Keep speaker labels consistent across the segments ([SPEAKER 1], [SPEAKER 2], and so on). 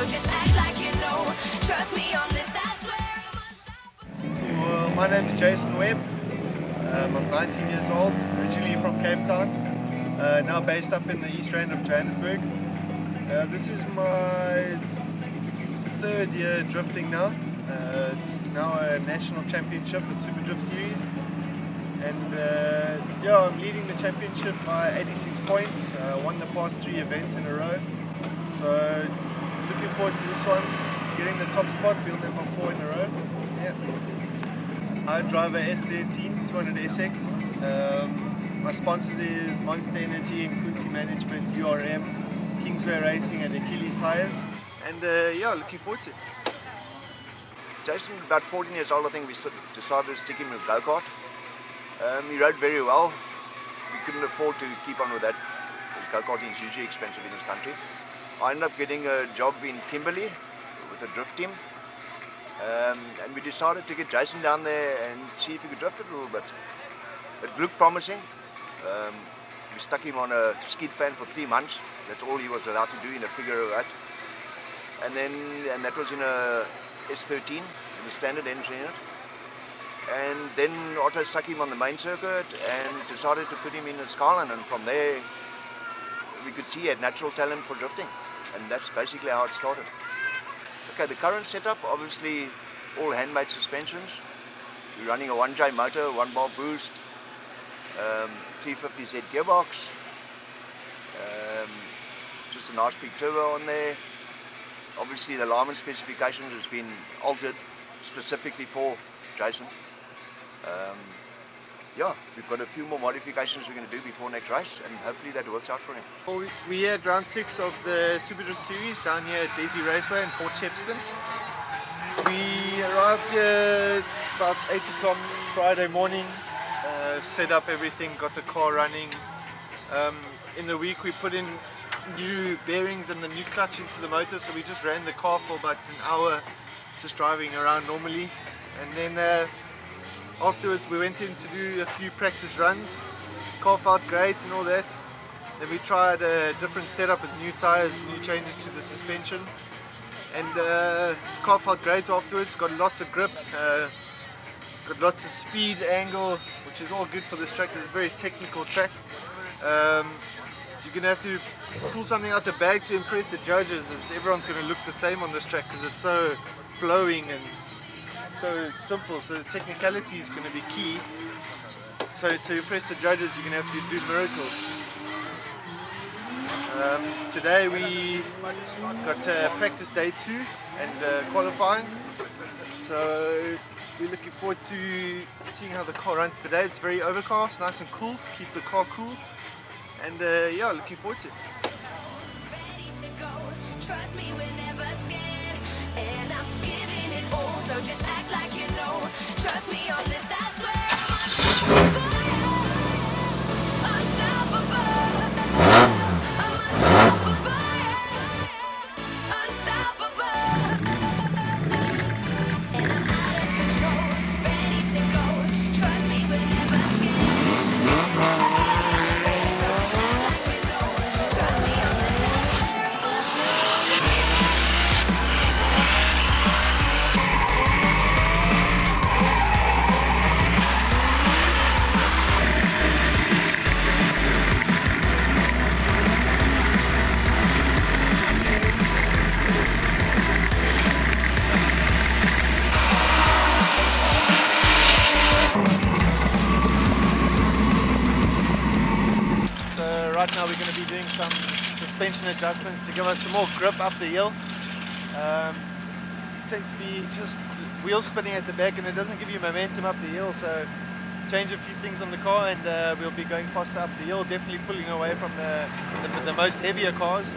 [SPEAKER 1] just act like you know. Trust me on this, I swear I'm unstoppable.
[SPEAKER 2] Well, my name's Jason Webb. I'm 19 years old, originally from Cape Town, now based up in the East Rand of Johannesburg. This is my third year drifting now. It's now a national championship, the SupaDrift Series. And yeah, I'm leading the championship by 86 points, won the past 3 events in a row. So looking forward to this one, getting the top spot, wheel number 4 in a row. Yeah. I drive a S13 200SX. My sponsors is Monster Energy, Kunzi Management, URM, Kingsway Racing and Achilles Tires. And yeah, looking forward to it.
[SPEAKER 3] Jason, about 14 years old, I think we decided to stick him with go-kart. He rode very well. We couldn't afford to keep on with that because go-karting is hugely expensive in this country. I ended up getting a job in Kimberley with a drift team. And we decided to get Jason down there and see if he could drift it a little bit. It looked promising. We stuck him on a skid pan for 3 months. That's all he was allowed to do in a figure of 8. And that was in a S13, in the standard engine unit. And then Otto stuck him on the main circuit and decided to put him in a Skyline, and from there we could see he had natural talent for drifting, and that's basically how it started. Okay, the current setup, obviously all handmade suspensions. We're running a 1J motor, 1-bar boost, 350Z gearbox, just a nice big turbo on there. Obviously the alignment specifications has been altered specifically for Jason. Yeah, we've got a few more modifications we're going to do before next race, and hopefully that works out for him.
[SPEAKER 2] Well, we're here at round 6 of the SupaDrift Series down here at Daisy Raceway in Port Shepstone. We arrived here about 8 o'clock Friday morning, set up everything, got the car running. In the week we put in new bearings and the new clutch into the motor, so we just ran the car for about an hour just driving around normally, and then afterwards we went in to do a few practice runs. Car felt great and all that. Then we tried a different setup with new tires, new changes to the suspension, and car felt great afterwards. Got lots of grip, got lots of speed, angle, which is all good for this track. It's a very technical track. You're going to have to pull something out the bag to impress the judges, as everyone's going to look the same on this track because it's so flowing and so simple. So the technicality is going to be key. So to impress the judges, you're going to have to do miracles. Today we got practice day 2 and qualifying. So we're looking forward to seeing how the car runs today. It's very overcast, nice and cool, keep the car cool. And yeah, looking forward to it.
[SPEAKER 1] Ready to go. Trust me, we're never scared. And I'm giving it all, so just act like you know. Trust me on this, I swear I'm unstoppable. I'm unstoppable. And I'm out of control. Ready to go. Trust me, we're never scared.
[SPEAKER 2] Right now we're going to be doing some suspension adjustments to give us some more grip up the hill. It tends to be just wheel spinning at the back and it doesn't give you momentum up the hill, so change a few things on the car and we'll be going faster up the hill, definitely pulling away from the most heavier cars.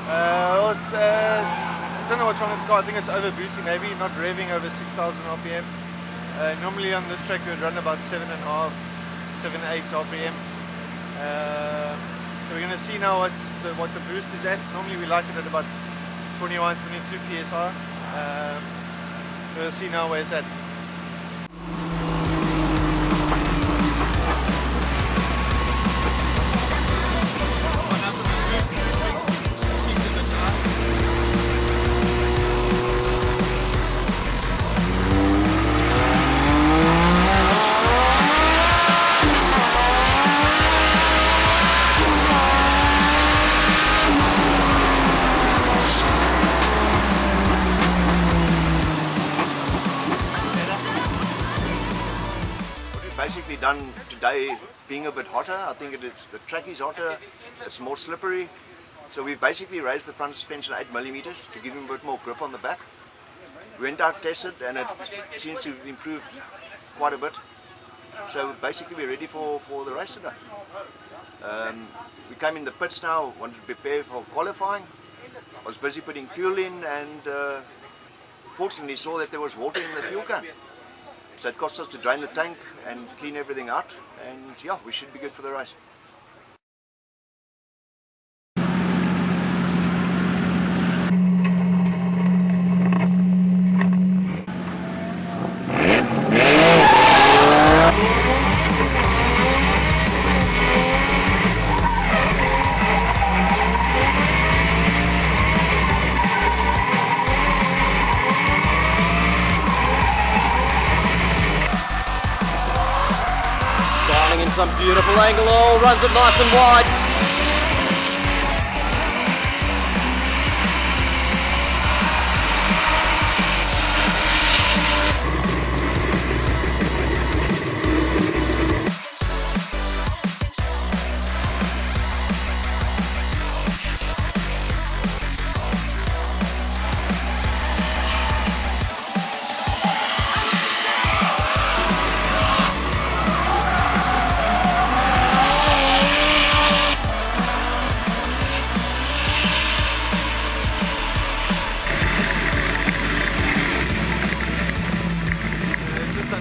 [SPEAKER 2] Well, it's, I don't know what's wrong with the car. I think it's over boosting, maybe not revving over 6,000 RPM. Normally on this track we would run about 7.5, 7.8 RPM. So we're going to see now what the boost is at. Normally we like it at about 21, 22 PSI. We'll see now where it's at.
[SPEAKER 3] day being a bit hotter. I think the track is hotter, it's more slippery. So we've basically raised the front suspension 8mm to give him a bit more grip on the back. We went out, tested, and it seems to have improved quite a bit. So basically we're ready for the race today. We came in the pits now, wanted to prepare for qualifying. I was busy putting fuel in and fortunately saw that there was water in the fuel can. So it cost us to drain the tank and clean everything out, and yeah, we should be good for the race.
[SPEAKER 4] In some beautiful angle, oh, runs it nice and wide.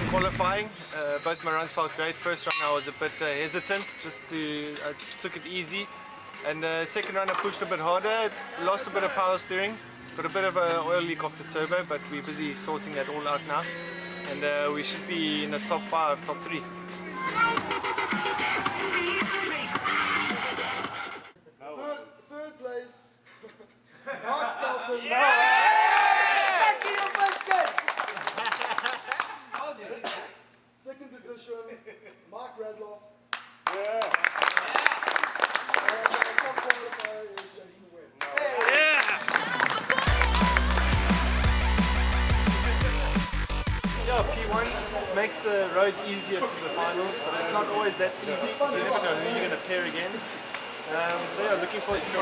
[SPEAKER 2] Qualifying, both my runs felt great. First run I was a bit hesitant, I took it easy, and second run I pushed a bit harder, lost a bit of power steering, got a bit of an oil leak off the turbo, but we're busy sorting that all out now, and we should be in the top 5, top 3.
[SPEAKER 5] Third place, Mark Stelton. Second position, Mark Radloff. And top qualifier is Jason Webb.
[SPEAKER 2] Yeah, P1 makes the road easier to the finals, but it's not always that easy. You never know who you're going to pair against. So yeah, looking forward to it.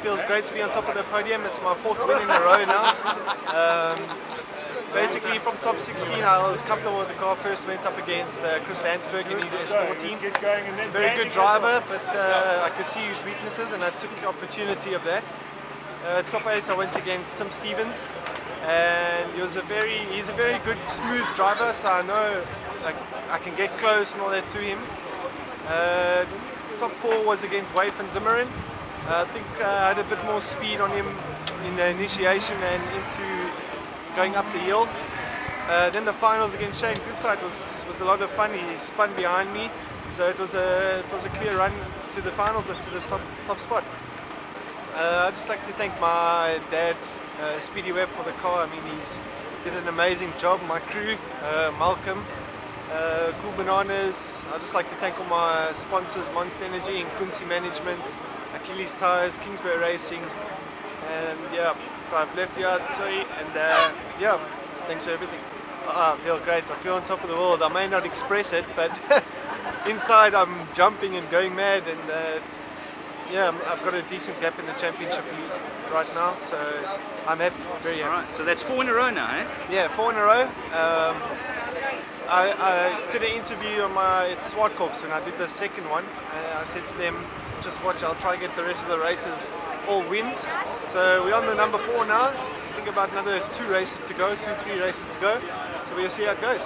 [SPEAKER 2] feels great to be on top of the podium. It's my 4th win in a row now. Basically from top 16 I was comfortable with the car. First went up against Chris Landsberg in his S14. He's a very good driver, but I could see his weaknesses and I took the opportunity of that. Top 8 I went against Tim Stevens, and he's a very good smooth driver, so I know like I can get close and all that to him. Top 4 was against Webb and Zimmerman. I think I had a bit more speed on him in the initiation and into going up the hill. Then the finals against Shane Goodside was a lot of fun. He spun behind me, so it was a clear run to the finals and to the top spot. I'd just like to thank my dad, Speedy Webb, for the car. I mean, he's did an amazing job. My crew, Malcolm, Cool Bananas. I'd just like to thank all my sponsors, Monster Energy and Kunzi Management, Achilles Tires, Kingsbury Racing, and yeah, if I've left you out, sorry. And yeah, thanks for everything. I feel great. I feel on top of the world. I may not express it, but inside I'm jumping and going mad, and yeah, I've got a decent gap in the championship right now, so I'm happy, very happy.
[SPEAKER 6] Alright, so that's 4 in a row now, eh?
[SPEAKER 2] Yeah, 4 in a row. I did an interview on my SWAT Corps when I did the second one. I said to them, just watch, I'll try to get the rest of the races all wins. So we're on the number 4 now. I think about another 2 races to go, 2-3 races to go. So we'll see how it goes.